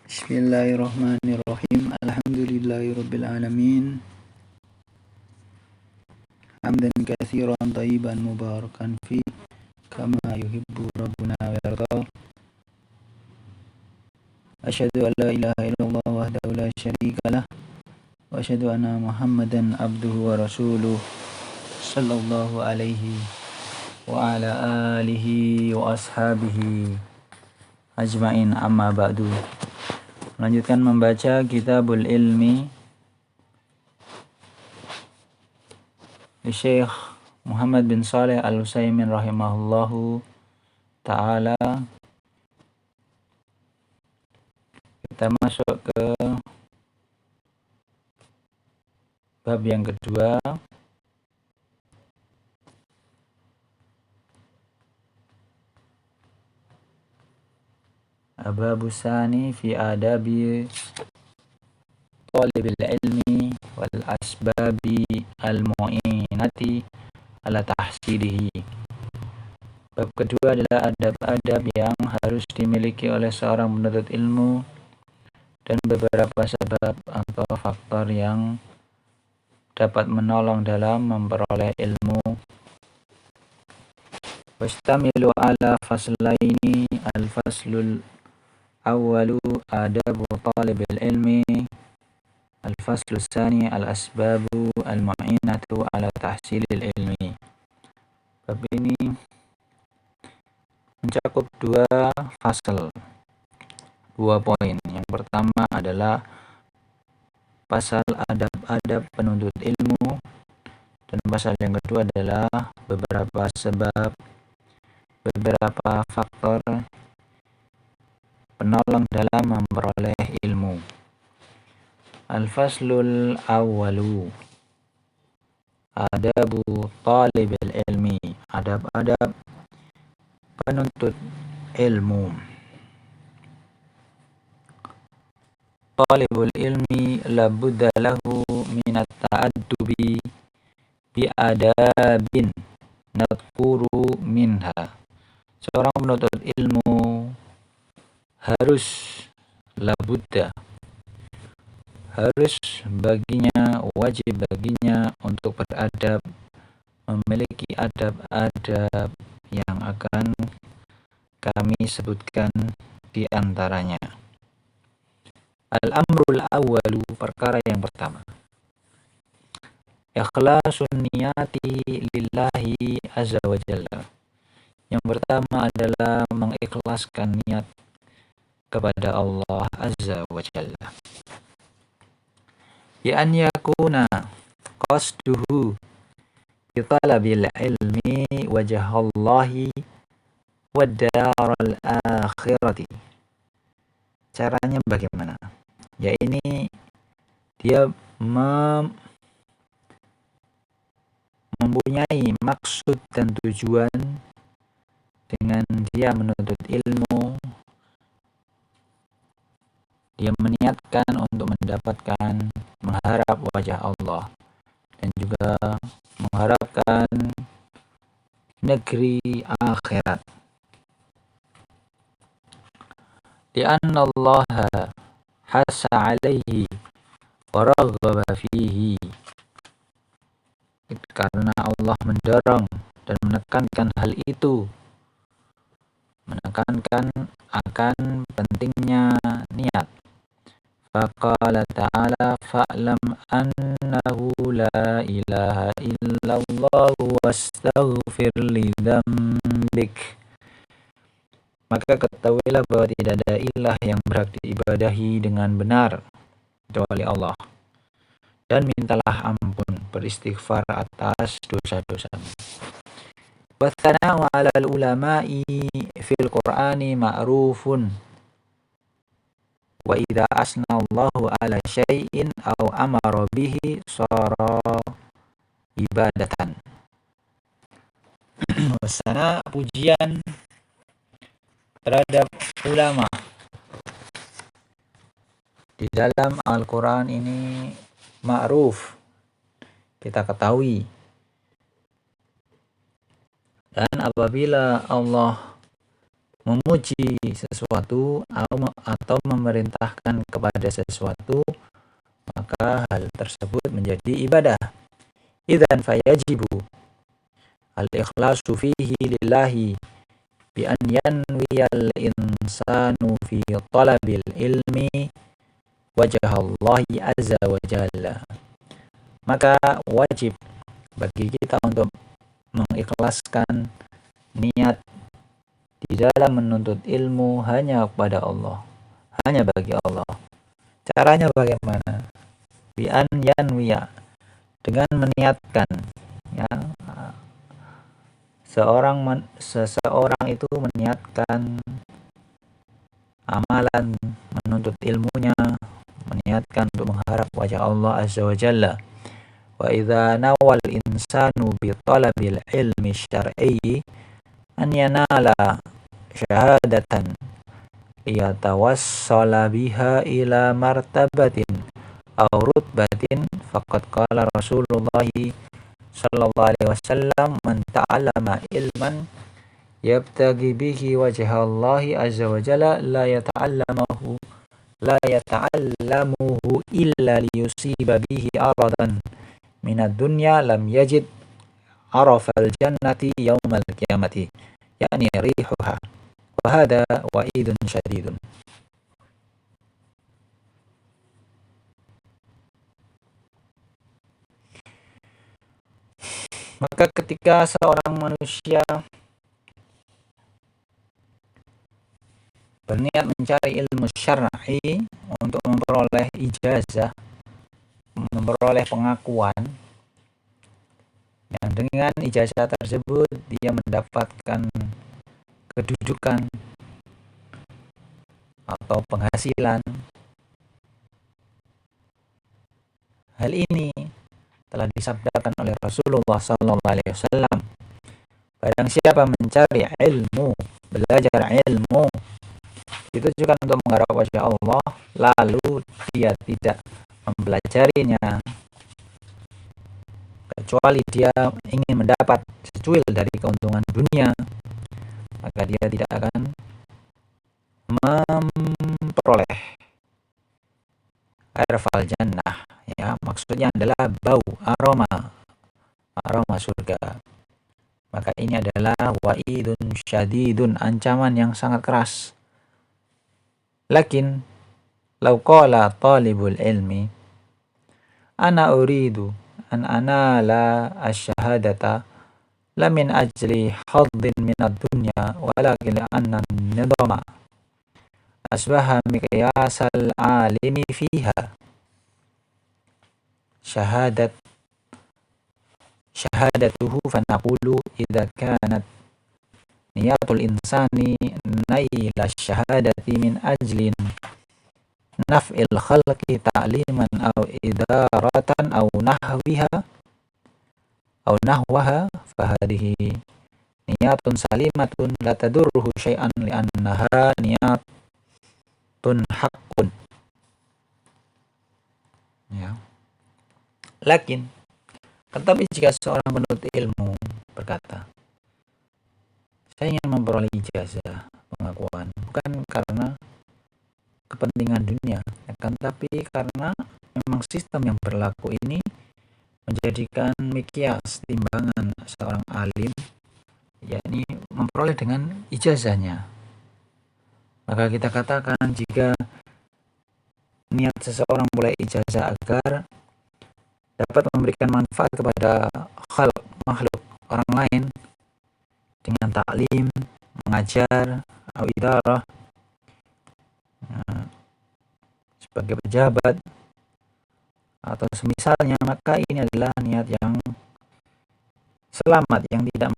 Bismillahirrahmanirrahim. Alhamdulillahirabbil alamin. Hamdan katsiran thayyiban mubarakan fi kama yuhibbu rabbuna wa yarda. Asyhadu an la ilaha illallah wahdahu la syarika lah wa asyhadu anna Muhammadan abduhu wa rasuluh sallallahu alaihi wa ala alihi wa ashabihi ajmain, amma ba'du. Melanjutkan membaca Kitabul Ilmi Syekh Muhammad bin Shalih Al-Utsaimin rahimahullahu ta'ala. Kita masuk ke bab yang kedua, Ababus Sani fi adabi talibil ilmi wal asbabi al-mu'inati ala tahsilihi. Bab kedua adalah adab-adab yang harus dimiliki oleh seorang penuntut ilmu dan beberapa sebab atau faktor yang dapat menolong dalam memperoleh ilmu. Wastamilu ala faslaini. Al-faslul awwalu adabu talibil ilmi. Al-faslul tsani al-asbabu al-mu'inatu ala tahsilil ilmi. Bab ini mencakup dua fasal, dua poin. Yang pertama adalah pasal adab-adab penuntut ilmu, dan pasal yang kedua adalah beberapa sebab, beberapa faktor penolong dalam memperoleh ilmu. Al-faslul awwalu adabu talibil ilmi. Adab-adab penuntut ilmu. Talibul ilmi labudda lahu minat ta'addubi bi adabin nadkuru minha. Seorang penuntut ilmu harus labudda, harus baginya, wajib baginya untuk beradab, memiliki adab-adab yang akan kami sebutkan di antaranya. Al-amrul awwalu, perkara yang pertama, ikhlasun niyati lillahi azza wa jalla. Yang pertama adalah mengikhlaskan niat kepada Allah azza wa jalla. Bi an yakuna qasduhu bi talabil ilmi wajhallahi wad daral akhirati. Caranya bagaimana? Ya, ini dia mempunyai maksud dan tujuan dengan dia menuntut ilmu. Dia meniatkan untuk mendapatkan, mengharap wajah Allah, dan juga mengharapkan negeri akhirat. Lianna Allah hasa alaihi wa raghaba fihi. Karena Allah mendorong dan menekankan hal itu, menekankan akan pentingnya niat. Faqala ta'ala fa'lam annahu la ilaha illallah wastaghfir li dzambik. Maka ketahuilah bahwa tidak ada ilah yang berhak diibadahi dengan benar kecuali Allah, dan mintalah ampun, beristighfar atas dosa-dosamu. Wa tsana'u 'alal ulama'i fil Qur'ani ma'rufun. Wa idza asna Allahu 'ala syai'in aw amara bihi sara ibadatan. Wasana, pujian terhadap ulama di dalam Al-Quran ini ma'ruf, kita ketahui. Dan apabila Allah memuji sesuatu atau memerintahkan kepada sesuatu, maka hal tersebut menjadi ibadah. Idzan fayajibu al-ikhlasu fihi lillahi bi an yanwiyal insanu fi talabil ilmi wajhallahi azza wa jalla. Maka wajib bagi kita untuk mengikhlaskan niat di dalam menuntut ilmu hanya kepada Allah, hanya bagi Allah. Caranya bagaimana? Bi an yanwiya, dengan meniatkan, ya. Seseorang itu meniatkan amalan menuntut ilmunya, meniatkan untuk mengharap wajah Allah azza wa jalla. Wa idza nawal insanu bi talabil ilmi syar'i an yanala syahadatan liyatawassala biha ila martabatin aw rutbatin faqad qala Rasulullah sallallahu alaihi wasallam man ta'allama ilman yabtaghi bihi wajha Allah azza wa jalla la yata'allamuhu illa liyusiba bihi aradan minad dunya lam yajid arafal jannati yaumal qiyamati yakni rihuha wa hadha wa'idun syadidun. Maka ketika seorang manusia berniat mencari ilmu syar'i untuk memperoleh ijazah, memperoleh pengakuan, yang dengan ijazah tersebut dia mendapatkan kedudukan atau penghasilan. Hal ini telah disabdakan oleh Rasulullah SAW. Barang siapa mencari ilmu, belajar ilmu, ditujukan untuk mengharap wajah Allah, lalu dia tidak mempelajarinya kecuali dia ingin mendapat secuil dari keuntungan dunia, maka dia tidak akan memperoleh arfal jannah, ya, maksudnya adalah bau, aroma surga. Maka ini adalah wa'idun syadidun, ancaman yang sangat keras. Lakin law qala talibul ilmi ana uridu an anala asyhadata la min ajli haddin min ad-dunya walakin anna an-nidama asbaha miqyasal alimi fiha syahadatuhu fanaqulu idza kanat niyatul insani naila syahadati min ajlin naf'il khalqi ta'liman aw idaratan aw nahwaha fahadihi niyatun salimatun la tadurruhu syai'an li'annaha niyatun haqqun, ya. Lakin tetapi jika seorang penuntut ilmu berkata, saya ingin memperoleh ijazah, pengakuan, bukan karena kepentingan dunia, akan tapi karena memang sistem yang berlaku ini menjadikan mikyas, timbangan seorang alim, yakni memperoleh dengan ijazahnya. Maka kita katakan jika niat seseorang mulai ijazah agar dapat memberikan manfaat kepada makhluk orang lain dengan taklim, mengajar, atau idarah, sebagai pejabat atau semisalnya, maka ini adalah niat yang selamat, yang tidak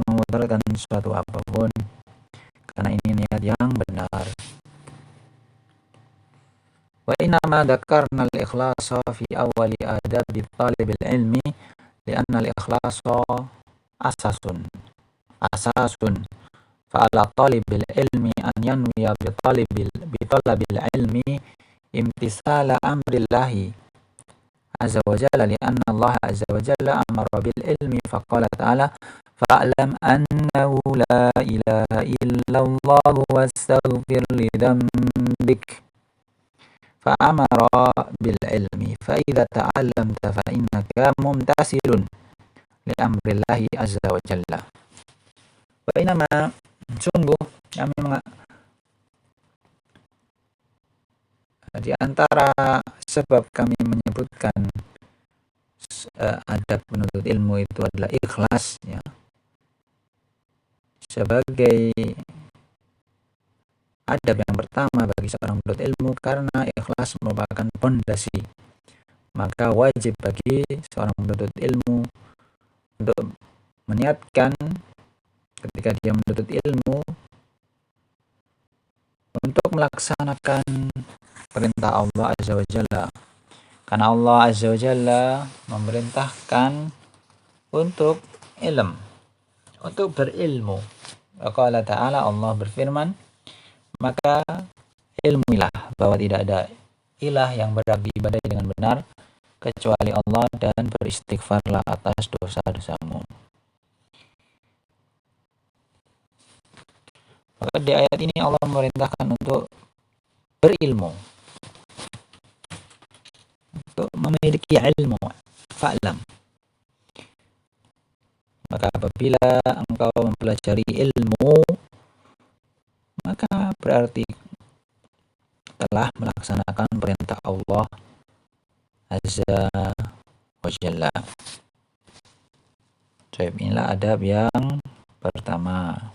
memudaratkan suatu apapun, karena ini niat yang benar. Wa inna ma dzakarna al-ikhlasa fi awwali adabi talibil ilmi li'anna al-ikhlasa asasun fa'ala talibil ilmi an yanwiya bi talabil ilmi imtisala amrillahi azza wa jalla li'anna Allah azza wa jalla amara bil ilmi faqala ta'ala fa'lam annahu la ilaha illallah wastaghfir li dhanbik. Fa'amara bil ilmi fa idza ta'allamta fa innaka mumtasilun li amrillahi azza wa jalla. Wa inama, sungguh kami di antara sebab kami menyebutkan adab menuntut ilmu itu adalah ikhlas, ya, sebagai adab yang pertama bagi seorang penuntut ilmu, karena ikhlas merupakan fondasi. Maka wajib bagi seorang penuntut ilmu untuk meniatkan ketika dia menuntut ilmu untuk melaksanakan perintah Allah Azza wa Jalla. Karena Allah Azza wa Jalla memerintahkan untuk untuk berilmu. Qala ta'ala, Allah berfirman, maka ilmuilah bahwa tidak ada ilah yang berhak diibadahi dengan benar kecuali Allah, dan beristighfarlah atas dosa-dosamu. Maka di ayat ini Allah memerintahkan untuk berilmu, untuk memiliki ilmu. Fa'lam. Maka apabila engkau mempelajari ilmu, maka berarti telah melaksanakan perintah Allah Azza wa Jalla. Inilah adab yang pertama.